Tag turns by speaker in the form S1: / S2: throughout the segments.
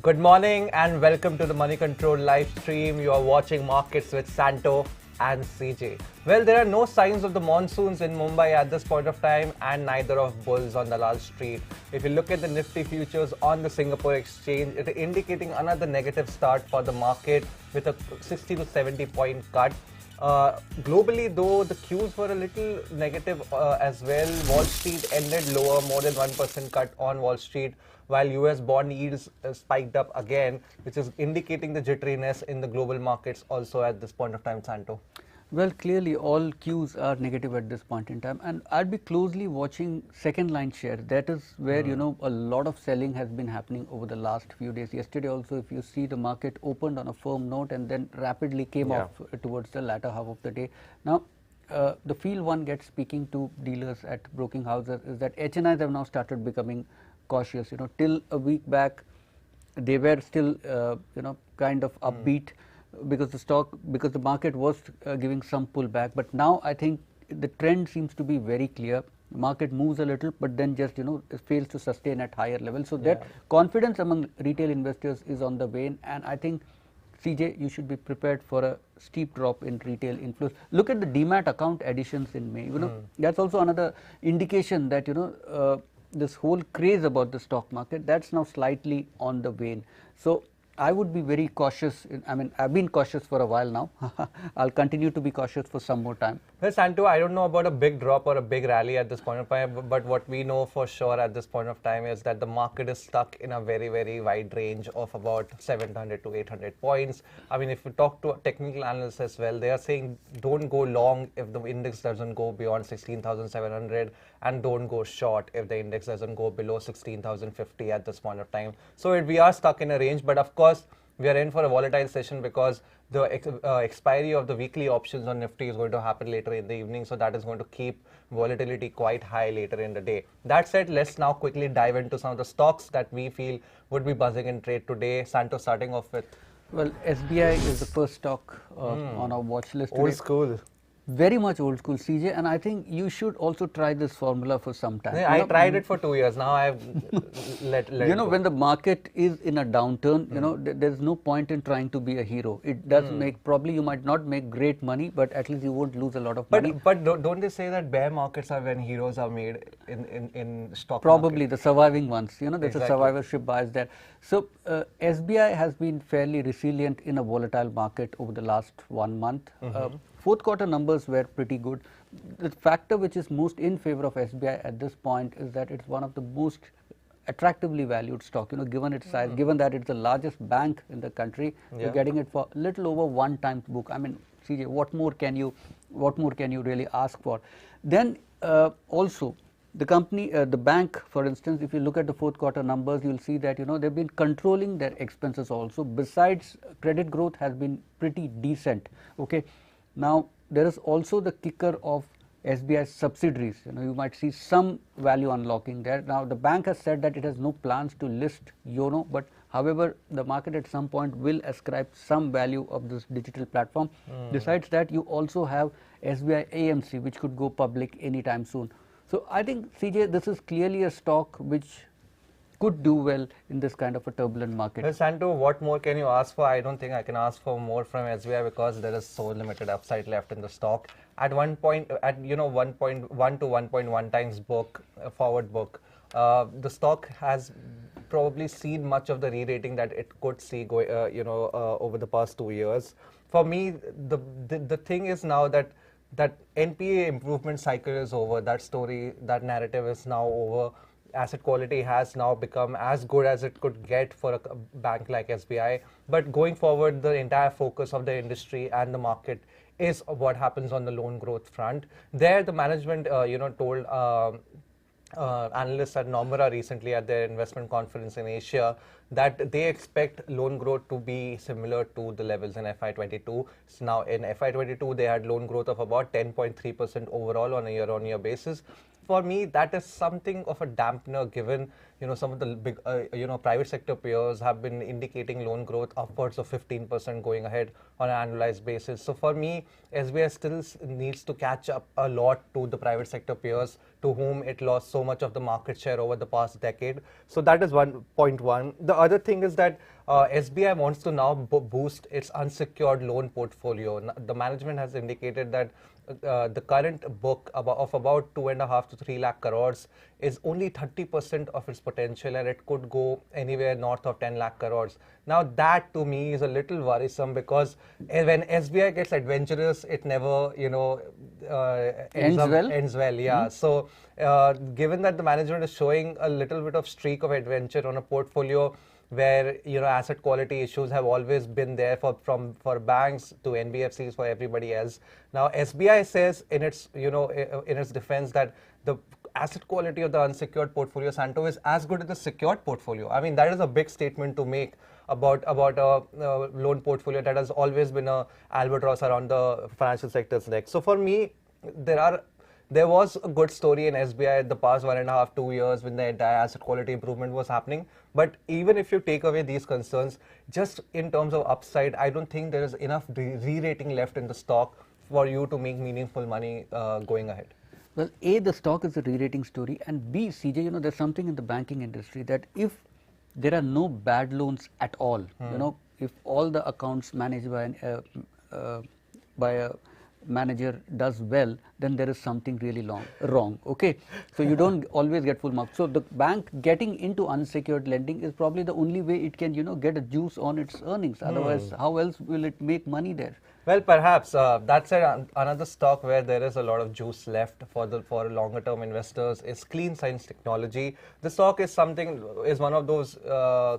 S1: Good morning and welcome to the Moneycontrol live stream. You are watching Markets with Santo and CJ. Well, there are no signs of the monsoons in Mumbai at this point of time and neither of bulls on Dalal Street. If you look at the Nifty futures on the Singapore exchange, it is indicating another negative start for the market with a 60 to 70 point cut. Globally, though, the cues were a little negative as well. Wall Street ended lower, more than 1% cut on Wall Street, while US bond yields spiked up again, which is indicating the jitteriness in the global markets also at this point of time, Santo.
S2: Well, clearly all cues are negative at this point in time, and I'd be closely watching second line share. That is where a lot of selling has been happening over the last few days. Yesterday also, if you see, the market opened on a firm note and then rapidly came off towards the latter half of the day. Now, the feel one gets speaking to dealers at broking houses is that HNIs have now started becoming cautious. Till a week back, they were still kind of upbeat because the market was giving some pullback, but now I think the trend seems to be very clear. The market moves a little, but then just it fails to sustain at higher levels. So that confidence among retail investors is on the wane, and I think, CJ, you should be prepared for a steep drop in retail inflows. Look at the demat account additions in May. That's also another indication that this whole craze about the stock market, that's now slightly on the wane. So I would be very cautious. I've been cautious for a while now. I'll continue to be cautious for some more time.
S1: Well, Santo, I don't know about a big drop or a big rally at this point of time, but what we know for sure at this point of time is that the market is stuck in a very, very wide range of about 700 to 800 points. I mean, if we talk to technical analysts as well, they are saying don't go long if the index doesn't go beyond 16,700 and don't go short if the index doesn't go below 16,050 at this point of time. So we are stuck in a range, but of course, we are in for a volatile session because the expiry of the weekly options on Nifty is going to happen later in the evening. So that is going to keep volatility quite high later in the day. That said, let's now quickly dive into some of the stocks that we feel would be buzzing in trade today. Santo, starting off with?
S2: Well, SBI is the first stock on our watch list today.
S1: Old school.
S2: Very much old school, CJ, and I think you should also try this formula for some time.
S1: Yeah, I tried it for 2 years. Now I've let it go.
S2: When the market is in a downturn, there's no point in trying to be a hero. It does probably you might not make great money, but at least you won't lose a lot of money.
S1: But don't they say that bear markets are when heroes are made in stock
S2: Probably
S1: market?
S2: the surviving ones. There's
S1: Exactly.
S2: a survivorship bias there. So SBI has been fairly resilient in a volatile market over the last 1 month. Fourth quarter numbers were pretty good. The factor which is most in favor of SBI at this point is that it's one of the most attractively valued stock, given its size, given that it's the largest bank in the country. You're getting it for a little over 1 times book. I mean, CJ, what more can you really ask for? Then also, the company, the bank, for instance, if you look at the fourth quarter numbers, you'll see that they've been controlling their expenses also. Besides, credit growth has been pretty decent. Okay. Now, there is also the kicker of SBI's subsidiaries. You might see some value unlocking there. Now, the bank has said that it has no plans to list YONO, but however, the market at some point will ascribe some value of this digital platform. Besides that, you also have SBI AMC, which could go public anytime soon. So I think, CJ, this is clearly a stock which could do well in this kind of a turbulent market.
S1: Well, Santo, what more can you ask for? I don't think I can ask for more from SBI because there is so limited upside left in the stock. At one point, at 1.1 to 1.1 times book, forward book, the stock has probably seen much of the re-rating that it could see over the past 2 years. For me, the thing is now that NPA improvement cycle is over. That story, that narrative is now over. Asset quality has now become as good as it could get for a bank like SBI. But going forward, the entire focus of the industry and the market is what happens on the loan growth front. There, the management, told analysts at Nomura recently at their investment conference in Asia that they expect loan growth to be similar to the levels in FY22. So now in FY22, they had loan growth of about 10.3% overall on a year-on-year basis. for me, that is something of a dampener, given some of the big private sector peers have been indicating loan growth upwards of 15% going ahead on an annualized basis. So for me, SBI still needs to catch up a lot to the private sector peers, to whom it lost so much of the market share over the past decade. So that is 1.1. The other thing is that SBI wants to now boost its unsecured loan portfolio. The management has indicated that the current book of about 2.5 to 3 lakh crores is only 30% of its potential, and it could go anywhere north of 10 lakh crores. Now that to me is a little worrisome, because when SBI gets adventurous, it never ends well. Yeah. So given that the management is showing a little bit of streak of adventure on a portfolio where asset quality issues have always been there for banks to NBFCs, for everybody else. Now SBI says in its in its defense that the asset quality of the unsecured portfolio, Santo, is as good as the secured portfolio. I mean, that is a big statement to make about a loan portfolio that has always been a albatross around the financial sector's neck. So for me, there was a good story in SBI the past 1.5 to 2 years when the entire asset quality improvement was happening. But even if you take away these concerns, just in terms of upside, I don't think there is enough re-rating left in the stock for you to make meaningful money going ahead.
S2: Well, A, the stock is a re-rating story, and B, CJ, there's something in the banking industry that if there are no bad loans at all, if all the accounts managed by a manager does well, then there is something really wrong. Okay, so you don't always get full marks. So the bank getting into unsecured lending is probably the only way it can get a juice on its earnings. Otherwise, how else will it make money there?
S1: Well, perhaps that's another stock where there is a lot of juice left for longer term investors is Clean Science Technology. The stock is one of those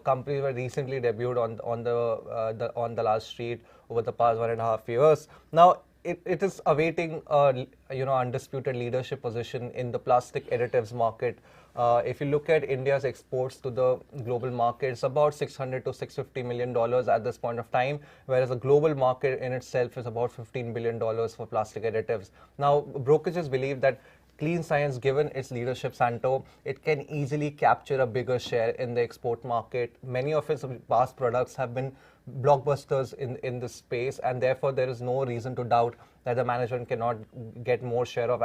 S1: companies that recently debuted on the last street over the past 1.5 years. Now it is awaiting undisputed leadership position in the plastic additives market. If you look at India's exports to the global market, it's about $600 to $650 million at this point of time, whereas the global market in itself is about $15 billion for plastic additives. Now, brokerages believe that Clean Science, given its leadership, Santo, it can easily capture a bigger share in the export market. Many of its past products have been blockbusters in this space, and therefore there is no reason to doubt that the management cannot get more share of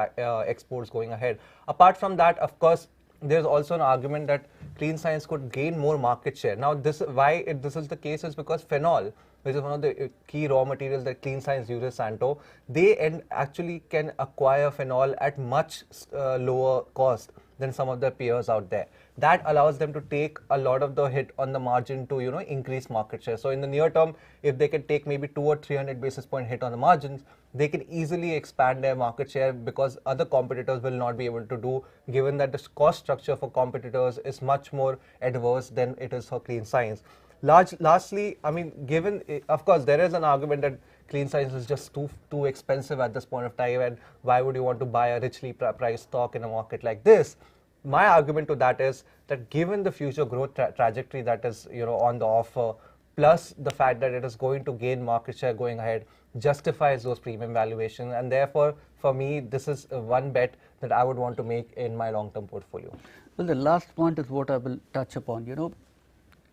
S1: exports going ahead. Apart from that, of course, there's also an argument that Clean Science could gain more market share. Now, this is the case is because phenol, which is one of the key raw materials that Clean Science uses, Santo, they actually can acquire phenol at much lower cost than some of their peers out there. That allows them to take a lot of the hit on the margin to increase market share. So in the near term, if they can take maybe 200 or 300 basis point hit on the margins, they can easily expand their market share, because other competitors will not be able to do, given that the cost structure for competitors is much more adverse than it is for Clean Science. Lastly, I mean, given, of course, there is an argument that Clean Science is just too expensive at this point of time, and why would you want to buy a richly priced stock in a market like this? My argument to that is that given the future growth trajectory that is on the offer, plus the fact that it is going to gain market share going ahead, justifies those premium valuations, and therefore for me this is one bet that I would want to make in my long-term portfolio.
S2: Well, the last point is what I will touch upon.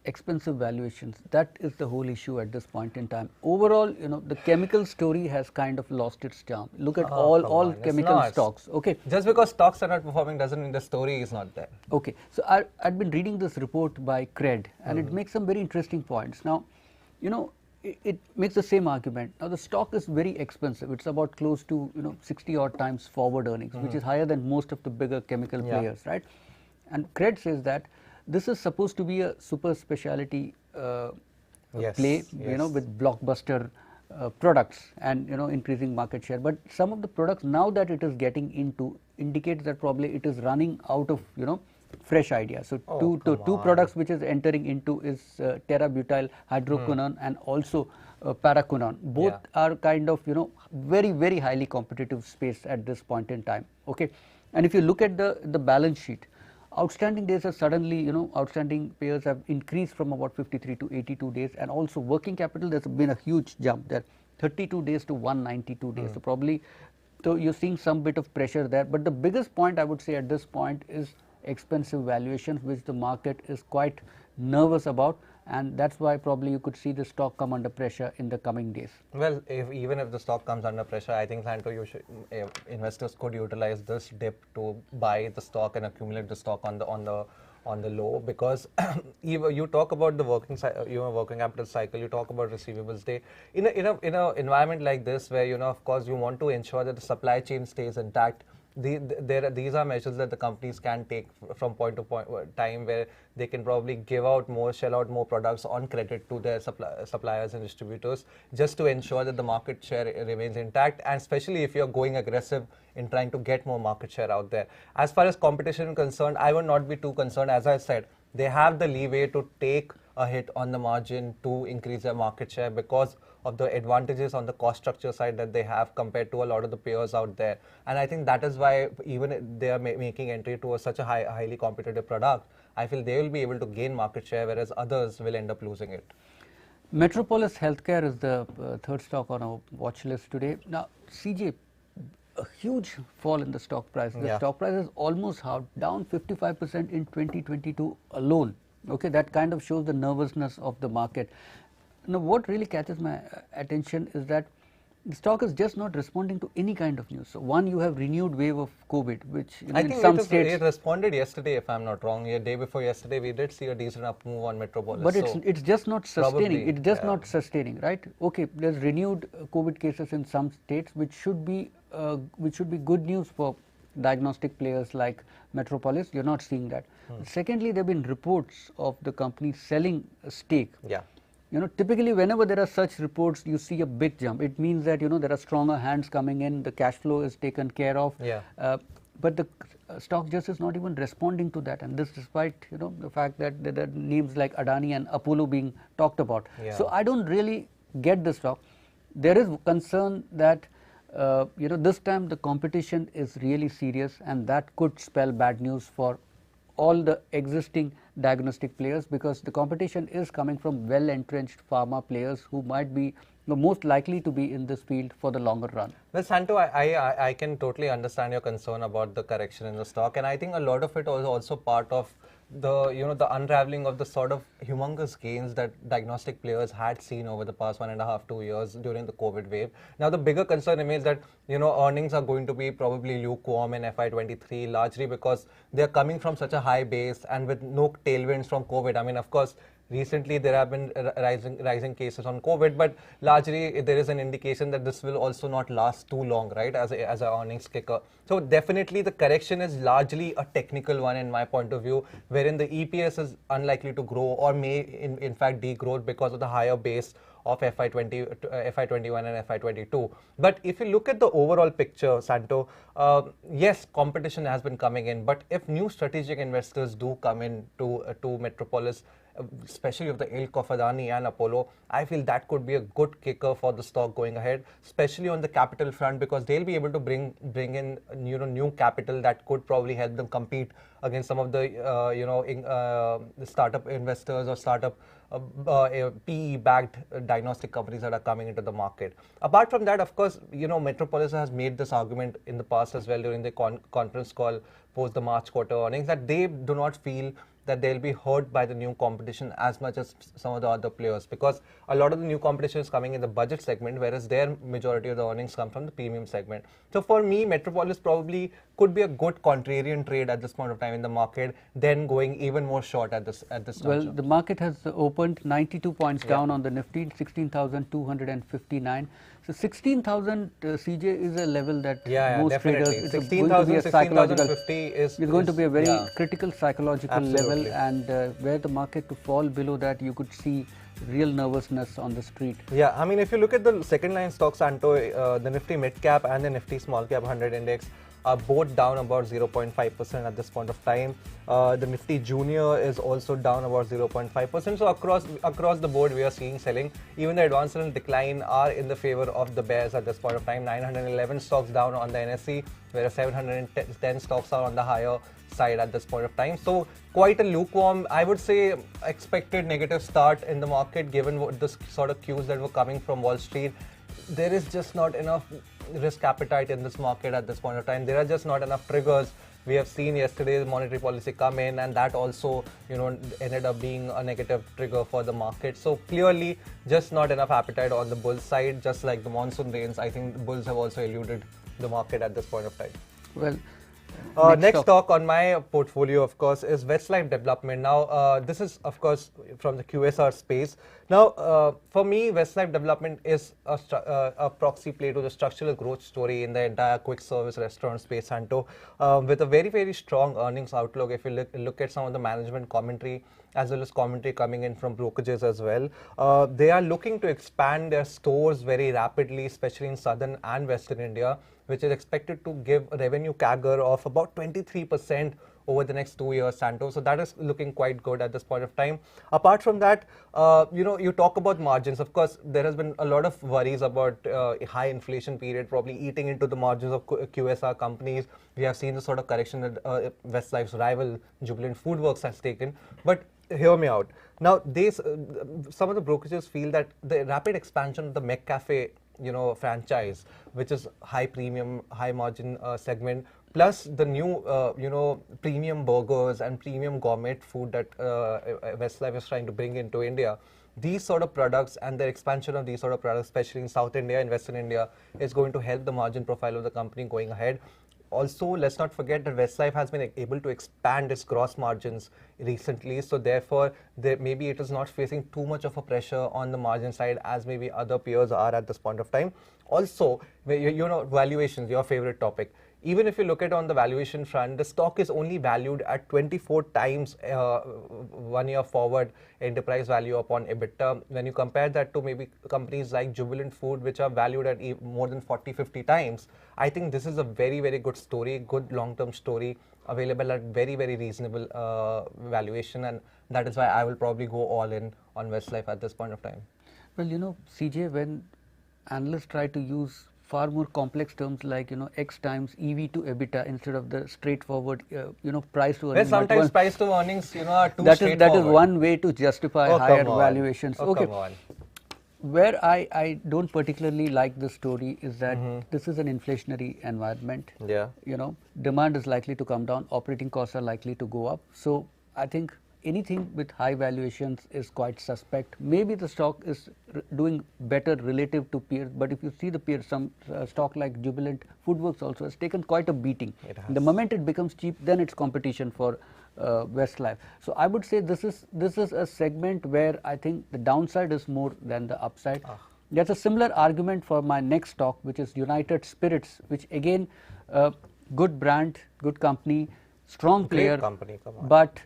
S2: Expensive valuations, that is the whole issue at this point in time. Overall, the chemical story has kind of lost its charm. Look at all chemical stocks. Okay,
S1: just because stocks are not performing doesn't mean the story is not there.
S2: Okay, so I'd been reading this report by Cred, and it makes some very interesting points. Now, it makes the same argument. Now the stock is very expensive. It's about close to 60 odd times forward earnings, which is higher than most of the bigger chemical players, right? And Cred says that this is supposed to be a super specialty play, with blockbuster products and increasing market share. But some of the products now that it is getting into indicates that probably it is running out of fresh ideas. So two products which is entering into is terrabutyl hydroquinone and also paraquinone. Both are kind of very, very highly competitive space at this point in time. Okay, and if you look at the balance sheet, outstanding days have suddenly, outstanding payers have increased from about 53 to 82 days, and also working capital, there's been a huge jump there, 32 days to 192 days. So probably So you're seeing some bit of pressure there, but the biggest point I would say at this point is expensive valuations, which the market is quite nervous about, and that's why probably you could see the stock come under pressure in the coming days.
S1: Well, even if the stock comes under pressure, I think Santo, investors could utilize this dip to buy the stock and accumulate the stock on the low, because you talk about the working capital cycle, you talk about receivables day in a environment like this, where of course you want to ensure that the supply chain stays intact. These are measures that the companies can take from point to point time, where they can probably shell out more products on credit to their suppliers and distributors, just to ensure that the market share remains intact, and especially if you're going aggressive in trying to get more market share out there. As far as competition is concerned, I would not be too concerned. As I said, they have the leeway to take a hit on the margin to increase their market share because of the advantages on the cost structure side that they have compared to a lot of the peers out there. And I think that is why even they are making entry to such a highly competitive product, I feel they will be able to gain market share, whereas others will end up losing it.
S2: Metropolis Healthcare is the third stock on our watch list today. Now, CJ, a huge fall in the stock price. The stock price is almost halved, down 55% in 2022 alone. Okay, that kind of shows the nervousness of the market. Now, what really catches my attention is that the stock is just not responding to any kind of news. So, one, you have renewed wave of COVID, which
S1: I
S2: in
S1: think
S2: some states
S1: it responded yesterday, if I'm not wrong. Day before yesterday, we did see a decent up move on Metropolis.
S2: But it's just not sustaining.
S1: Probably,
S2: it's just not sustaining, right? Okay, there's renewed COVID cases in some states, which should be good news for diagnostic players like Metropolis. You're not seeing that. Secondly, there have been reports of the company selling a stake.
S1: Yeah.
S2: Typically whenever there are such reports, you see a big jump. It means that there are stronger hands coming in, the cash flow is taken care of.
S1: Yeah.
S2: But the stock just is not even responding to that, and this despite the fact that there are names like Adani and Apollo being talked about.
S1: Yeah.
S2: So I don't really get the stock. There is concern that this time the competition is really serious, and that could spell bad news for all the existing diagnostic players, because the competition is coming from well entrenched pharma players who might be most likely to be in this field for the longer run.
S1: Well, Santo, I can totally understand your concern about the correction in the stock, and I think a lot of it was also part of the unraveling of the sort of humongous gains that diagnostic players had seen over the past 1.5 to 2 years during the COVID wave. Now, the bigger concern remains that earnings are going to be probably lukewarm in FY23, largely because they are coming from such a high base and with no tailwinds from COVID. I mean, of course, recently there have been rising cases on COVID, but largely there is an indication that this will also not last too long, right, as an earnings kicker. So definitely the correction is largely a technical one in my point of view, wherein the EPS is unlikely to grow or may in fact degrow because of the higher base of FY21 and FY22. But if you look at the overall picture, Santo, yes, competition has been coming in, but if new strategic investors do come in to Metropolis, especially of the ilk of Adani and Apollo, I feel that could be a good kicker for the stock going ahead, especially on the capital front, because they'll be able to bring in new capital that could probably help them compete against some of the the startup investors or startup PE-backed diagnostic companies that are coming into the market. Apart from that, of course, Metropolis has made this argument in the past as well during the conference call post the March quarter earnings, that they do not feel that they'll be hurt by the new competition as much as some of the other players, because a lot of the new competition is coming in the budget segment, whereas their majority of the earnings come from the premium segment. So for me, Metropolis probably could be a good contrarian trade at this point of time in the market, then going even more short at this juncture.
S2: Well, the market has opened 92 points down on the Nifty, 16,259. So 16,000 CJ is a level that most traders, it's going to be a psychological, it's going to be a very critical psychological level, and where the market to fall below that, you could see real nervousness on the street.
S1: Yeah, I mean, if you look at the second line stocks, Santo, the Nifty mid cap and the Nifty small cap 100 index are both down about 0.5% at this point of time. The Nifty Junior is also down about 0.5%. So across the board, we are seeing selling. Even the advanced and decline are in the favor of the bears at this point of time. 911 stocks down on the NSE, whereas 710 stocks are on the higher side at this point of time. So quite a lukewarm, I would say, expected negative start in the market, given what the sort of cues that were coming from Wall Street. There is just not enough risk appetite in this market at this point of time. There are just not enough triggers. We have seen yesterday monetary policy come in, and that also, ended up being a negative trigger for the market. So clearly, just not enough appetite on the bull side. Just like the monsoon rains, I think the bulls have also eluded the market at this point of time.
S2: Well,
S1: next stock on my portfolio, of course, is Westlife Development. Now, this is, of course, from the QSR space. Now, for me, Westlife Development is a proxy play to the structural growth story in the entire quick service restaurant space, Santo, with a very, very strong earnings outlook. If you look at some of the management commentary, as well as commentary coming in from brokerages as well, they are looking to expand their stores very rapidly, especially in southern and western India, which is expected to give a revenue CAGR of about 23% over the next 2 years, Santo. So that is looking quite good at this point of time. Apart from that, you talk about margins. Of course, there has been a lot of worries about high inflation period probably eating into the margins of QSR companies. We have seen the sort of correction that Westlife's rival Jubilant FoodWorks has taken. But hear me out. Now, some of the brokerages feel that the rapid expansion of the McCafe franchise, which is high premium, high margin segment, plus the new, premium burgers and premium gourmet food that Westlife is trying to bring into India. These sort of products and the expansion of these sort of products, especially in South India and Western India, is going to help the margin profile of the company going ahead. Also, let's not forget that Westlife has been able to expand its gross margins recently. So therefore, maybe it is not facing too much of a pressure on the margin side as maybe other peers are at this point of time. Also, valuations, your favorite topic. Even if you look at on the valuation front, the stock is only valued at 24 times 1 year forward enterprise value upon EBITDA. When you compare that to maybe companies like Jubilant Food, which are valued at more than 40-50 times, I think this is a very, very good story, good long-term story, available at very, very reasonable valuation. And that is why I will probably go all in on Westlife at this point of time.
S2: Well, CJ, when analysts try to use far more complex terms like X times EV to EBITDA instead of the straightforward price to earnings.
S1: Well, sometimes price to earnings are too straightforward.
S2: That is one way to justify higher valuations.
S1: Okay.
S2: Where I don't particularly like this story is that this is an inflationary environment.
S1: Yeah.
S2: Demand is likely to come down, operating costs are likely to go up. So I think anything with high valuations is quite suspect. Maybe the stock is doing better relative to peers, but if you see the peers, some stock like Jubilant FoodWorks also has taken quite a beating. The moment it becomes cheap, then it's competition for Westlife. So I would say this is a segment where I think the downside is more than the upside. There's a similar argument for my next stock, which is United Spirits, which again, good brand, good company, strong player,
S1: company, come on.
S2: But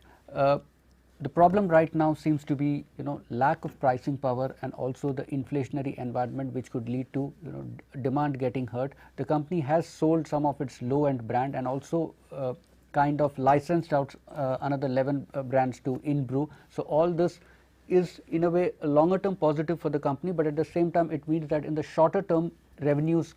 S2: the problem right now seems to be lack of pricing power and also the inflationary environment, which could lead to demand getting hurt. The company has sold some of its low-end brand and also kind of licensed out another 11 brands to Inbrew. So all this is in a way a longer term positive for the company, but at the same time it means that in the shorter term revenues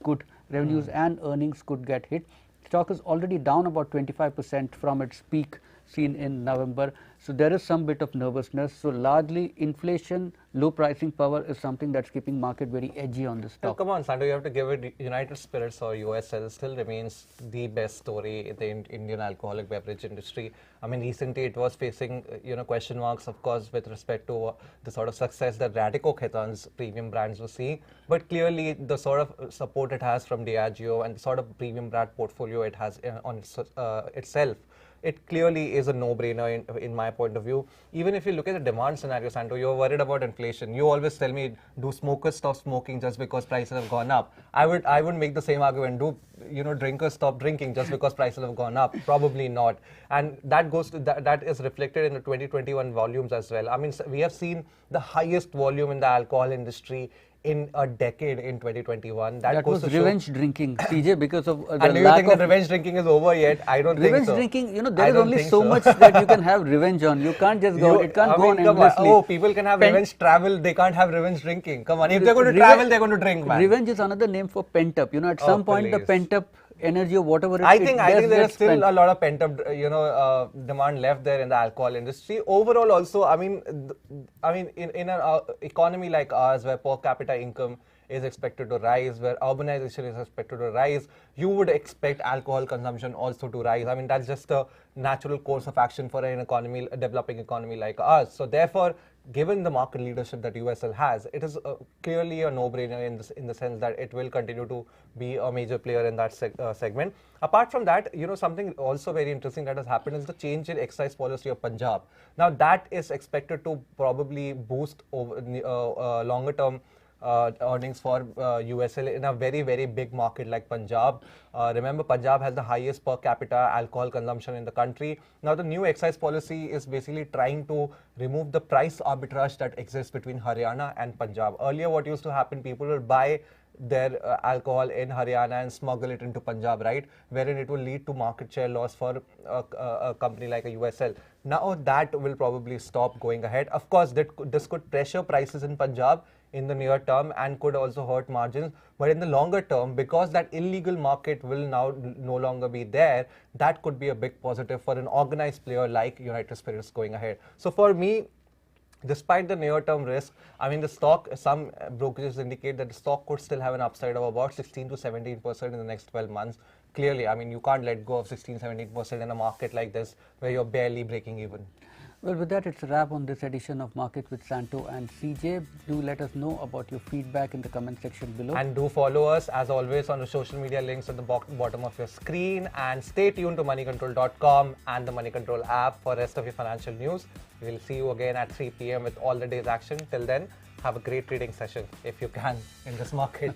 S2: and earnings could get hit. Stock is already down about 25% from its peak seen in November. So there is some bit of nervousness. So largely inflation, low pricing power is something that's keeping market very edgy on this stock.
S1: Well, come on, Santo, you have to give it. United Spirits or USL still remains the best story in the Indian alcoholic beverage industry. I mean, recently it was facing question marks, of course, with respect to the sort of success that Radico Khaitan's premium brands were seeing. But clearly, the sort of support it has from Diageo and the sort of premium brand portfolio it has on itself, it clearly is a no-brainer in my point of view. Even if you look at the demand scenario, Santo, you're worried about inflation. You always tell me, do smokers stop smoking just because prices have gone up? I would make the same argument. Do drinkers stop drinking just because prices have gone up? Probably not. And that goes to that is reflected in the 2021 volumes as well. I mean, we have seen the highest volume in the alcohol industry in a decade in 2021.
S2: That was revenge drinking, CJ, because of the
S1: and do you think that revenge drinking is over yet? I don't think so.
S2: Revenge drinking, there is only so much that you can have revenge on. You can't just go, it can't go on endlessly.
S1: Oh, people can have revenge travel, they can't have revenge drinking. Come on, if they're going to travel, they're going to drink, man.
S2: Revenge is another name for pent up. At some point, the pent up energy or whatever it is.
S1: I think there is still a lot of pent up, demand left there in the alcohol industry. Overall, also, in an economy like ours, where per capita income is expected to rise, where urbanization is expected to rise, you would expect alcohol consumption also to rise. I mean, that's just a natural course of action for an economy, a developing economy like ours. So therefore, given the market leadership that USL has, it is clearly a no-brainer in the sense that it will continue to be a major player in that segment. Apart from that, something also very interesting that has happened is the change in excise policy of Punjab. Now that is expected to probably boost over longer term earnings for USL in a very, very big market like Punjab. Remember, Punjab has the highest per capita alcohol consumption in the country. Now, the new excise policy is basically trying to remove the price arbitrage that exists between Haryana and Punjab. Earlier, what used to happen, people would buy their alcohol in Haryana and smuggle it into Punjab, right? Wherein it will lead to market share loss for a company like a USL. Now that will probably stop going ahead. Of course, this could pressure prices in Punjab in the near term and could also hurt margins. But in the longer term, because that illegal market will now no longer be there, that could be a big positive for an organized player like United Spirits going ahead. So for me, despite the near-term risk, I mean, the stock, some brokerages indicate that the stock could still have an upside of about 16 to 17% in the next 12 months. Clearly, I mean, you can't let go of 16-17% in a market like this where you're barely breaking even.
S2: Well, with that, it's a wrap on this edition of Market with Santo and CJ. Do let us know about your feedback in the comment section below.
S1: And do follow us, as always, on the social media links at the bottom of your screen. And stay tuned to Moneycontrol.com and the Moneycontrol app for rest of your financial news. We'll see you again at 3 p.m. with all the day's action. Till then, have a great trading session, if you can, in this market.